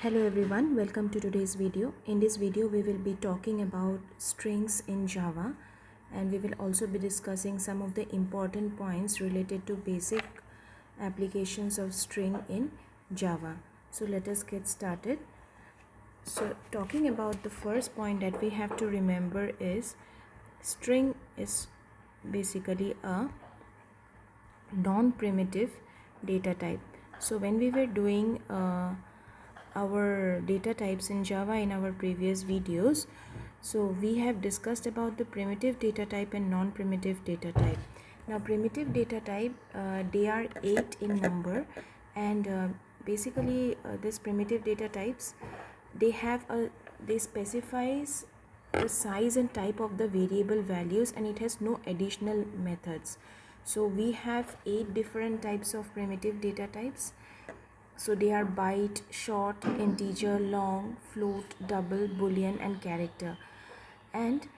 Hello everyone, welcome to today's video. In this video we will be talking about strings in Java, and we will also be discussing some of the important points related to basic applications of string in Java. So let us get started. So talking about the first point that we have to remember is string is basically a non-primitive data type. So when we were doing our data types in Java in our previous videos, so we have discussed about the primitive data type and non-primitive data type. Now primitive data type, they are 8 in number, and basically this primitive data types, they specifies the size and type of the variable values, and it has no additional methods. So we have 8 different types of primitive data types. So they are byte, short, integer, long, float, double, boolean, and character. And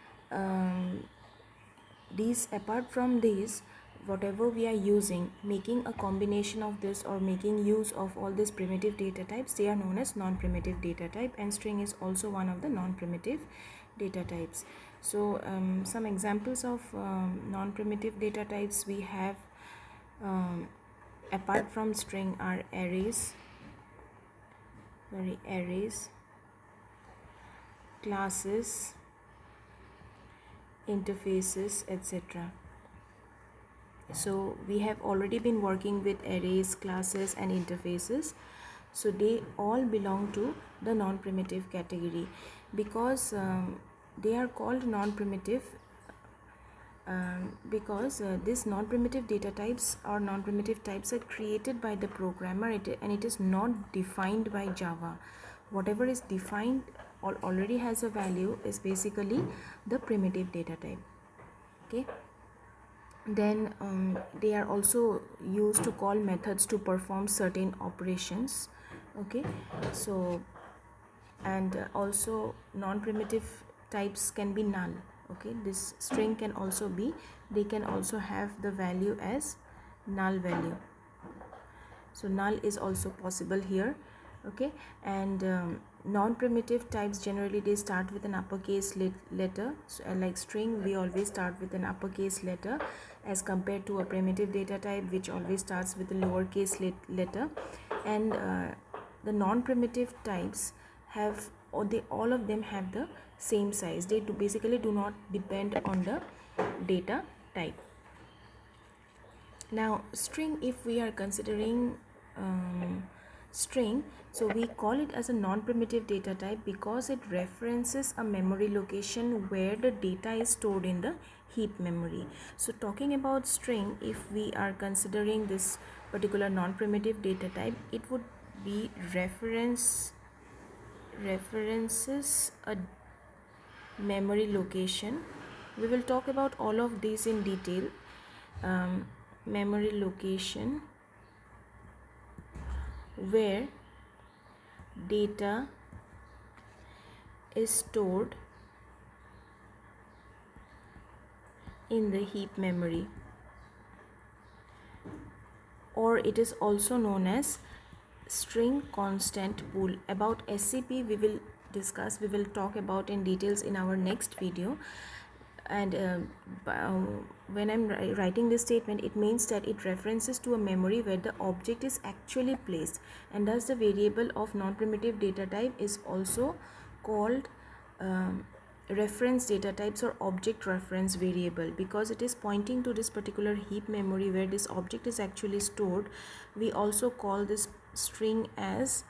these, apart from these, whatever we are using, making a combination of this or making use of all these primitive data types, they are known as non-primitive data type, and string is also one of the non-primitive data types. So some examples of non-primitive data types we have, apart from string, are arrays, classes, interfaces, etc. So we have already been working with arrays, classes, and interfaces. So they all belong to the non-primitive category because they are called non-primitive because these non-primitive data types or non-primitive types are created by the programmer, and it is not defined by Java. Whatever is defined or already has a value is basically the primitive data type. Okay. Then they are also used to call methods to perform certain operations. Okay. So and also non-primitive types can be null. Okay, this string can also be, they can also have the value as null value. So null is also possible here. Okay, and non-primitive types, generally they start with an uppercase letter. So, like string, we always start with an uppercase letter, as compared to a primitive data type which always starts with a lowercase letter. And the non-primitive types have, or they all of them have the same size. They basically do not depend on the data type. Now string, if we are considering string, so we call it as a non-primitive data type because it references a memory location where the data is stored in the heap memory. So talking about string, if we are considering this particular non-primitive data type, it would be references a memory location. We will talk about all of these in detail. Memory location where data is stored in the heap memory, or it is also known as string constant pool. About SCP we will talk about in details in our next video. And when I'm writing this statement, it means that it references to a memory where the object is actually placed, and thus the variable of non-primitive data type is also called reference data types or object reference variable, because it is pointing to this particular heap memory where this object is actually stored. We also call this string as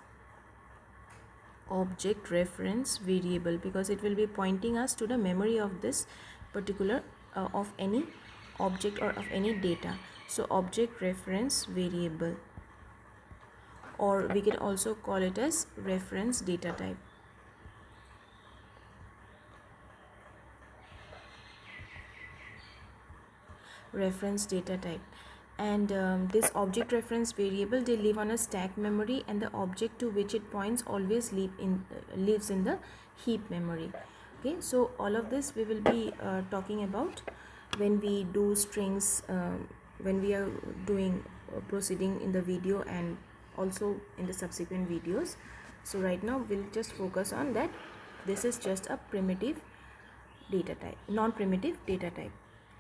object reference variable because it will be pointing us to the memory of this particular of any object or of any data. So object reference variable, or we can also call it as reference data type. Reference data type. And this object reference variable, they live on a stack memory, and the object to which it points always lives in the heap memory. Okay, so all of this we will be talking about when we do strings, when we are doing proceeding in the video and also in the subsequent videos. So right now we'll just focus on that. This is just a primitive data type, non-primitive data type.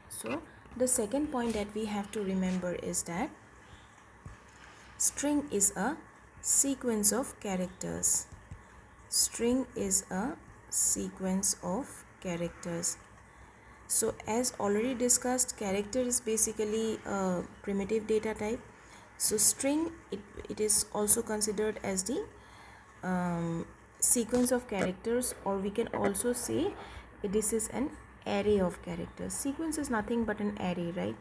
So the second point that we have to remember is that string is a sequence of characters. String is a sequence of characters. So as already discussed, character is basically a primitive data type. So string, it is also considered as the sequence of characters, or we can also say this is an array of characters. Sequence is nothing but an array, right?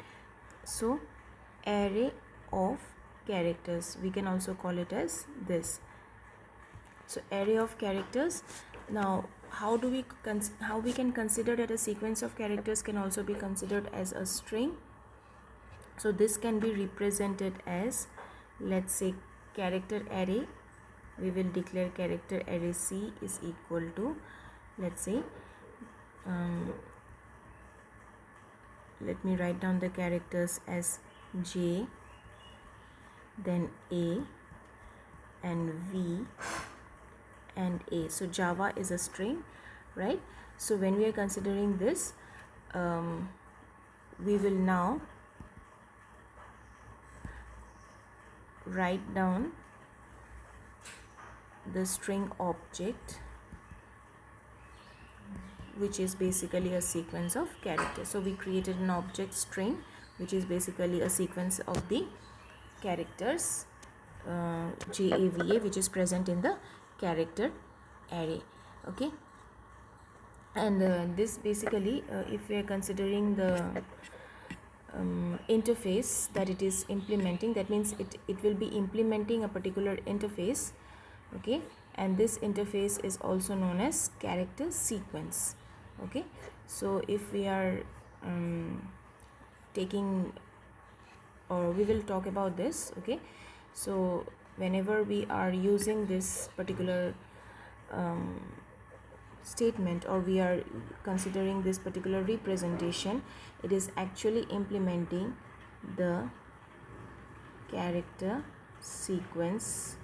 So array of characters, we can also call it as this. So array of characters. Now how we can consider that a sequence of characters can also be considered as a string. So this can be represented as, let's say, character array. We will declare character array C is equal to, let's say, let me write down the characters as J, then A, and V, and A. So Java is a string, right? So when we are considering this, we will now write down the string object, which is basically a sequence of characters. So we created an object string, which is basically a sequence of the characters JAVA, which is present in the character array. Okay, and this basically, if we are considering the interface that it is implementing, that means it will be implementing a particular interface. Okay, and this interface is also known as character sequence. Okay, so if we are taking, or we will talk about this. Okay, so whenever we are using this particular statement, or we are considering this particular representation, it is actually implementing the character sequence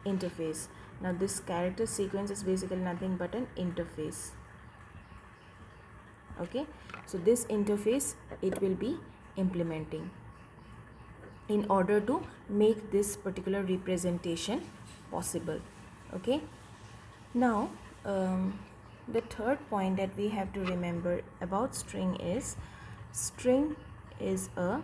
interface. Now this character sequence is basically nothing but an interface. Okay, so this interface it will be implementing in order to make this particular representation possible. Okay, now the third point that we have to remember about string is a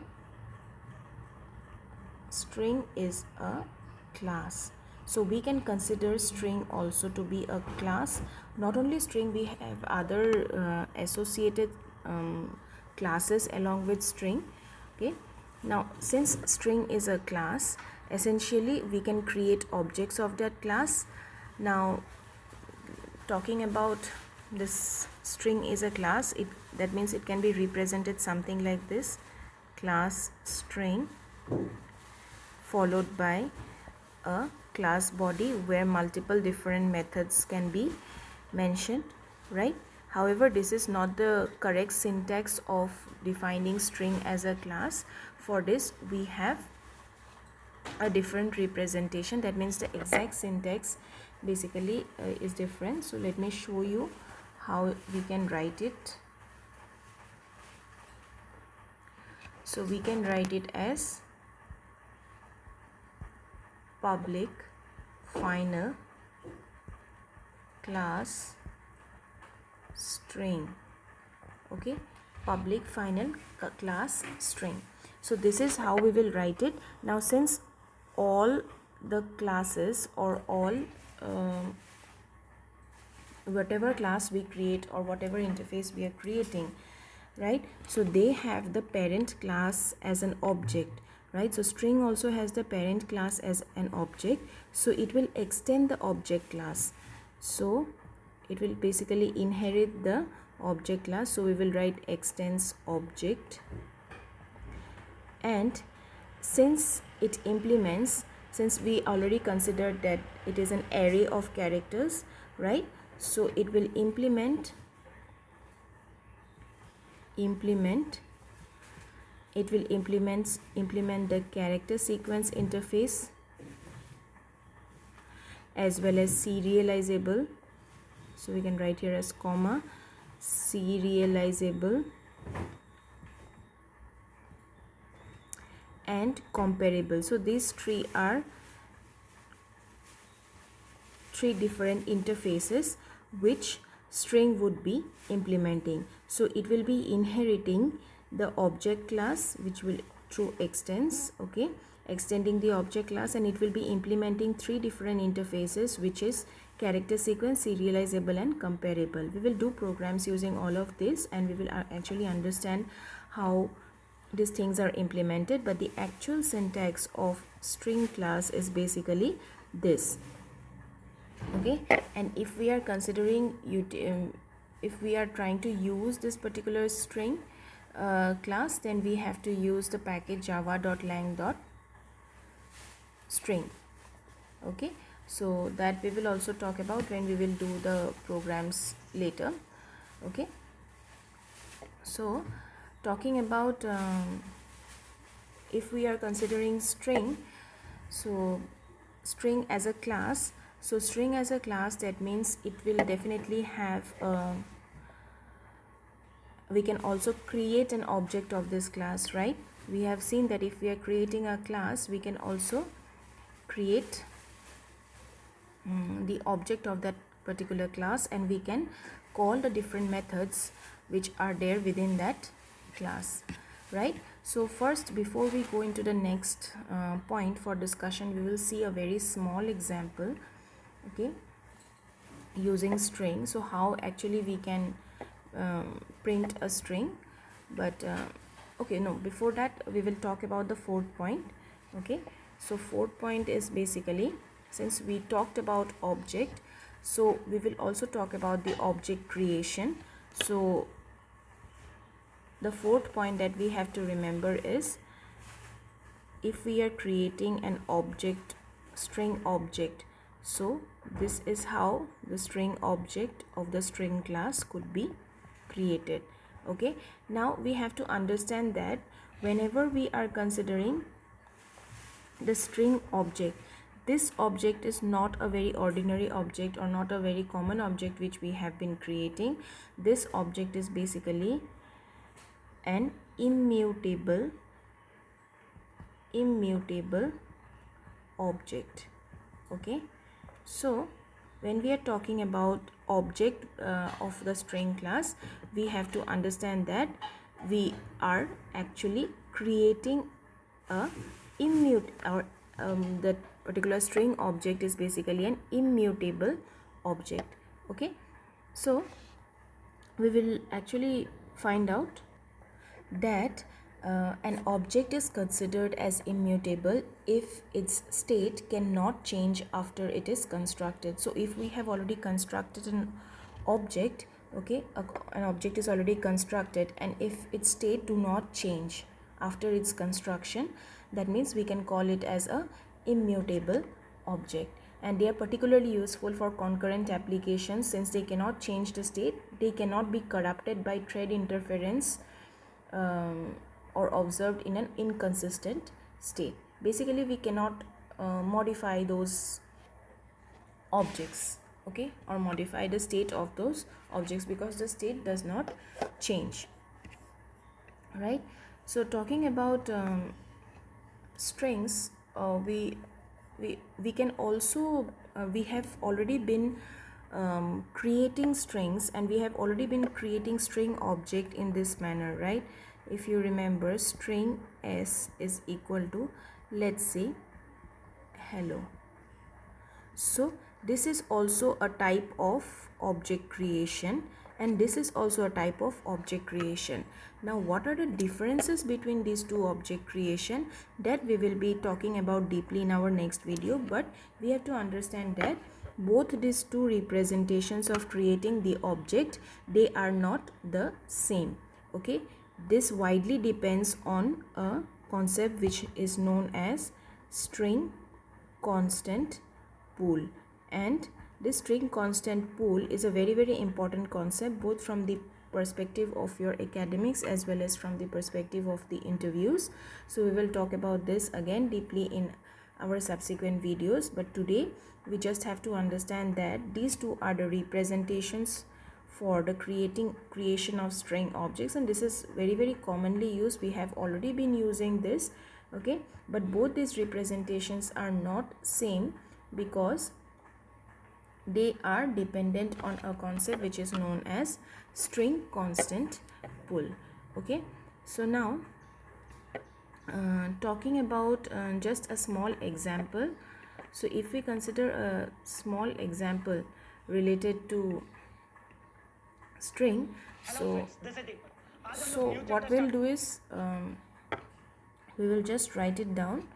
class. So we can consider string also to be a class. Not only string, we have other associated classes along with string. Okay, now since string is a class, essentially we can create objects of that class. Now talking about this string is a class, that means it can be represented something like this: class string followed by a class body where multiple different methods can be mentioned, right? However, this is not the correct syntax of defining string as a class. For this we have a different representation, that means the exact syntax basically is different. So let me show you how we can write it. So we can write it as public final class string. Okay, public final class string. So this is how we will write it. Now since all the classes, or all whatever class we create or whatever interface we are creating, right, so they have the parent class as an object, right? So string also has the parent class as an object, so it will extend the object class. So it will basically inherit the object class. So we will write extends object, and since it implements, since we already considered that it is an array of characters, right, so it will implement the character sequence interface, as well as serializable. So we can write here as comma, serializable and comparable. So these three are three different interfaces which string would be implementing. So it will be inheriting the object class, which will through extends, okay, extending the object class, and it will be implementing three different interfaces, which is character sequence, serializable and comparable. We will do programs using all of this, and we will actually understand how these things are implemented, but the actual syntax of string class is basically this. Okay, and if we are considering if we are trying to use this particular string class, then we have to use the package java.lang.string. okay, so that we will also talk about when we will do the programs later. Okay, so talking about if we are considering string, so string as a class, so string as a class, that means it will definitely have we can also create an object of this class, right? We have seen that if we are creating a class, we can also create the object of that particular class, and we can call the different methods which are there within that class, right? So first, before we go into the next point for discussion, we will see a very small example, okay, using string. So how actually we can print a string, but okay, no, before that we will talk about the fourth point. Okay, so fourth point is basically, since we talked about object, so we will also talk about the object creation. So the fourth point that we have to remember is, if we are creating an object, string object, so this is how the string object of the string class could be created. Okay, now we have to understand that whenever we are considering the string object, this object is not a very ordinary object or not a very common object which we have been creating. This object is basically an immutable object. Okay, so when we are talking about object of the string class, we have to understand that we are actually creating a that particular string object is basically an immutable object. Okay, so we will actually find out that an object is considered as immutable if its state cannot change after it is constructed. So if we have already constructed an object, okay, an object is already constructed, and if its state do not change after its construction, that means we can call it as a immutable object. And they are particularly useful for concurrent applications, since they cannot change the state, they cannot be corrupted by thread interference or observed in an inconsistent state. Basically, we cannot modify those objects, okay, or modify the state of those objects, because the state does not change, right? So talking about strings, we can also we have already been creating strings, and we have already been creating string object in this manner, right? If you remember, string s is equal to, let's say, hello. So this is also a type of object creation, and this is also a type of object creation. Now what are the differences between these two object creation, that we will be talking about deeply in our next video, but we have to understand that both these two representations of creating the object, they are not the same. Okay, this widely depends on a concept which is known as string constant pool, and this string constant pool is a very important concept, both from the perspective of your academics as well as from the perspective of the interviews. So we will talk about this again deeply in our subsequent videos, but today we just have to understand that these two are the representations for the creation of string objects, and this is very commonly used. We have already been using this, okay, but both these representations are not same because they are dependent on a concept which is known as string constant pull. Okay, so now talking about just a small example. So if we consider a small example related to string, so what we'll do is we will just write it down.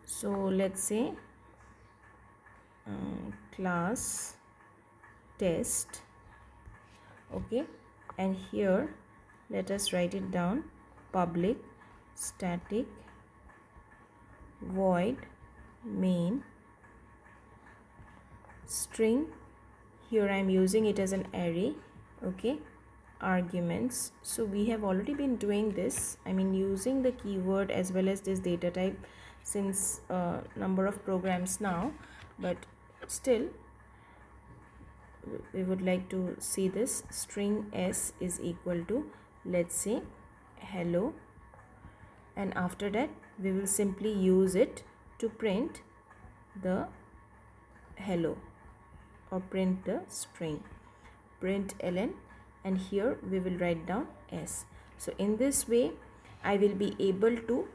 So let's say class test, okay, and here let us write it down: public static void main string. Here I am using it as an array, okay, arguments. So we have already been doing this, I mean using the keyword as well as this data type since a number of programs now, but still we would like to see this. String s is equal to, let's say, hello, and after that we will simply use it to print the hello or print the string, print ln, and here we will write down s. So in this way I will be able to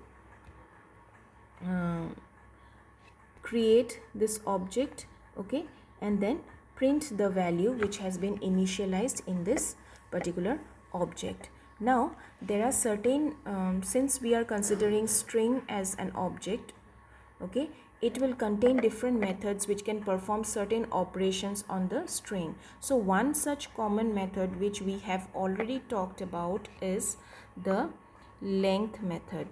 create this object, okay, and then print the value which has been initialized in this particular object. Now there are certain since we are considering string as an object, okay, it will contain different methods which can perform certain operations on the string. So one such common method which we have already talked about is the length method,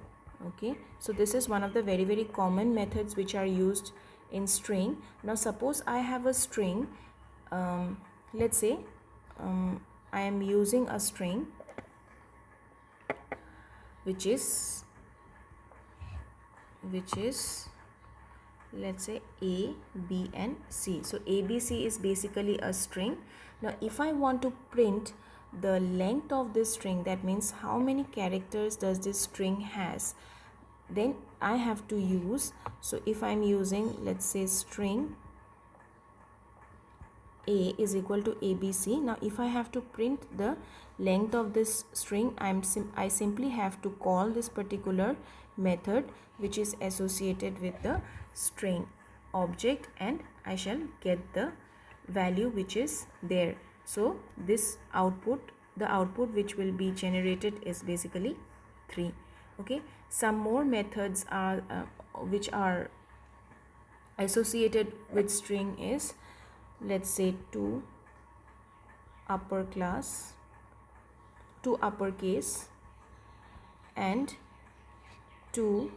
okay. So this is one of the very common methods which are used in string. Now suppose I have a string, let's say I am using a string which is let's say A, B and C. So ABC is basically a string. Now if I want to print the length of this string, that means how many characters does this string has, then I have to use, so if I'm using, let's say, string A is equal to ABC. Now if I have to print the length of this string, I simply have to call this particular method which is associated with the string object, and I shall get the value which is there. So this output, the output which will be generated is basically 3. Okay, some more methods are which are associated with string is, let's say, to uppercase and to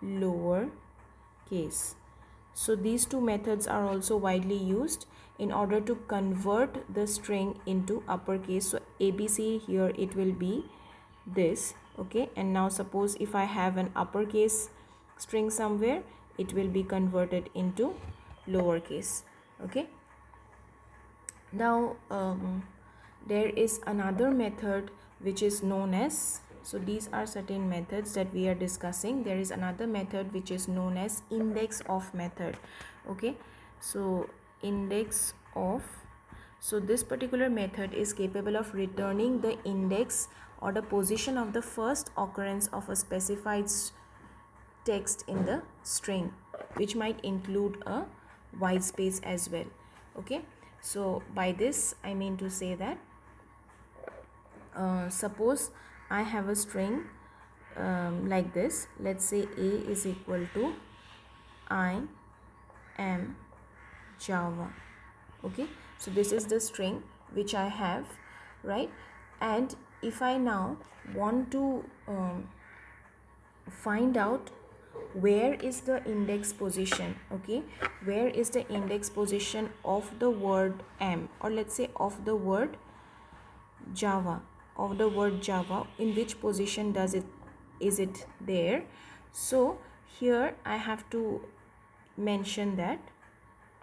lower case. So these two methods are also widely used in order to convert the string into uppercase. So ABC here it will be this, okay, and now suppose if I have an uppercase string somewhere, it will be converted into lowercase, okay. Now there is another method which is known as, so these are certain methods that we are discussing. There is another method which is known as index of method, okay. So index of, so this particular method is capable of returning the index or the position of the first occurrence of a specified text in the string, which might include a white space as well, okay. So by this I mean to say that suppose I have a string like this. Let's say A is equal to I am Java, okay. So this is the string which I have, right? And if I now want to find out where is the index position, okay, where is the index position of the word am, or let's say of the word Java, in which position is it there. So here I have to mention that,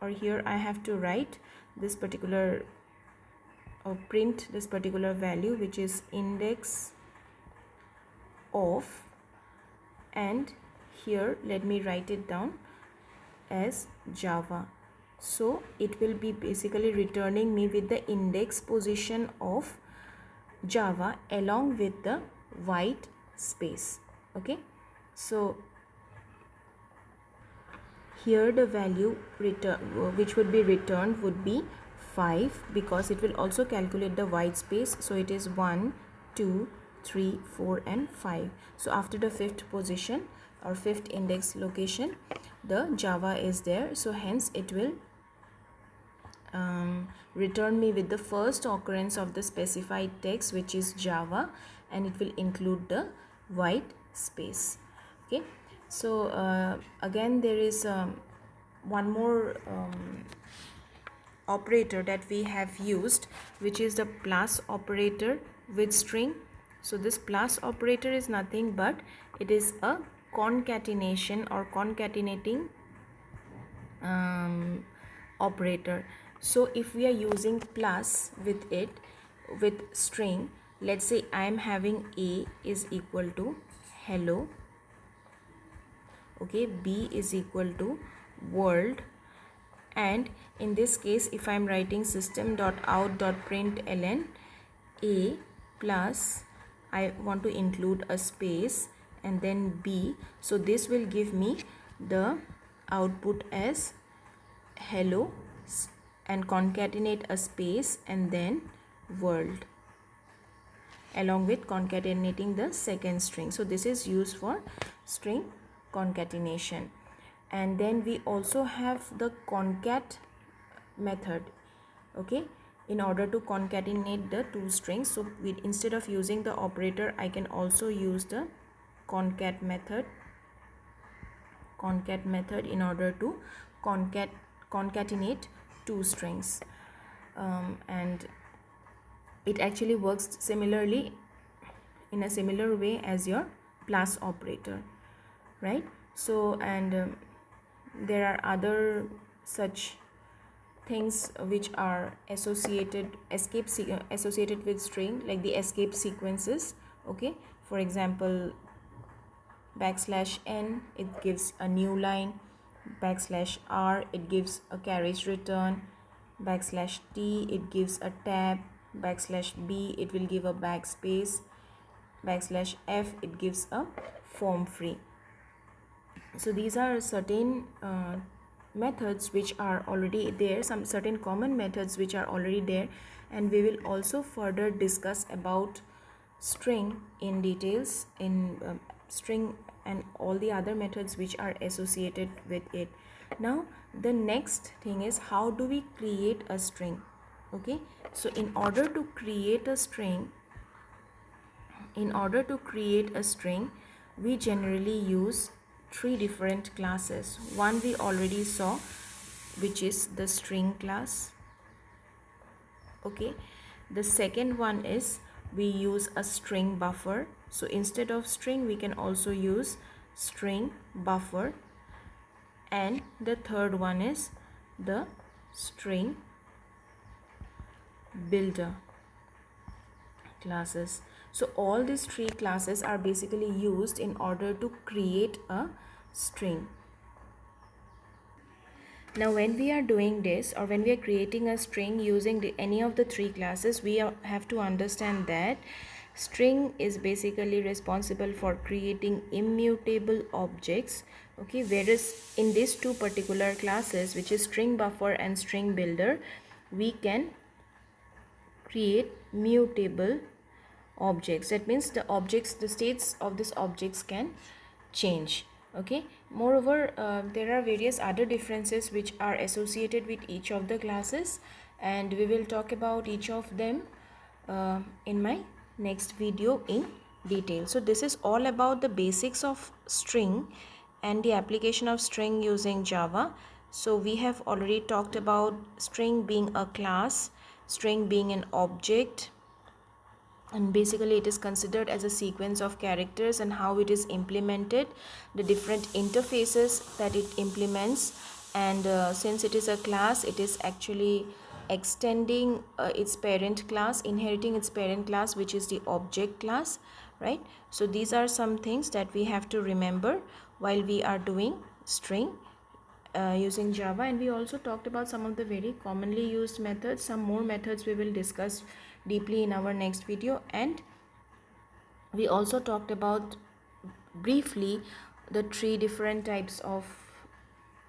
or here I have to write this particular or print this particular value, which is index of, and here let me write it down as Java. So it will be basically returning me with the index position of Java along with the white space. Okay, so here the value which would be returned would be 5, because it will also calculate the white space. So it is 1, 2, 3, 4 and 5. So after the fifth position or fifth index location, the Java is there. So hence it will return me with the first occurrence of the specified text, which is Java, and it will include the white space. Okay, so again there is one more operator that we have used, which is the plus operator with string. So this plus operator is nothing but it is a concatenation or concatenating operator. So if we are using plus with it with string, let's say I am having A is equal to hello, okay, B is equal to world, and in this case if I am writing system.out.println A plus I want to include a space and then B, so this will give me the output as hello and concatenate a space and then world along with concatenating the second string. So this is used for string concatenation. And then we also have the concat method, okay, in order to concatenate the two strings. So instead of using the operator, I can also use the concat method in order to concatenate two strings, and it actually works similarly in a similar way as your plus operator, right? So and there are other such things which are associated with string, like the escape sequences. Okay, for example, \n it gives a new line, \r it gives a carriage return, \t it gives a tab, \b it will give a backspace, \f it gives a form free. So these are certain methods which are already there, some certain common methods which are already there, and we will also further discuss about string in details in string and all the other methods which are associated with it. Now the next thing is, how do we create a string? Okay, so in order to create a string, we generally use three different classes. One we already saw, which is the string class. Okay, the second one is we use a string buffer. So instead of string, we can also use string buffer. And the third one is the string builder classes. So all these three classes are basically used in order to create a string. Now when we are doing this, or when we are creating a string using any of the three classes, we have to understand that string is basically responsible for creating immutable objects. Okay, whereas in these two particular classes, which is string buffer and string builder, we can create mutable objects. That means the states of these objects can change. Okay, moreover there are various other differences which are associated with each of the classes, and we will talk about each of them in my next video in detail. So this is all about the basics of string and the application of string using Java. So we have already talked about string being a class, string being an object, and basically it is considered as a sequence of characters and how it is implemented, the different interfaces that it implements. And since it is a class, it is actually extending its parent class, inheriting its parent class, which is the object class, right? So these are some things that we have to remember while we are doing string using Java. And we also talked about some of the very commonly used methods. Some more methods we will discuss deeply in our next video. And we also talked about briefly the three different types of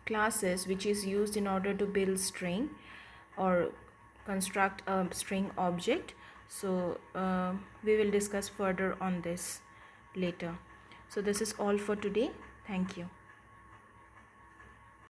classes which is used in order to build string or construct a string object. So we will discuss further on this later. So this is all for today. Thank you.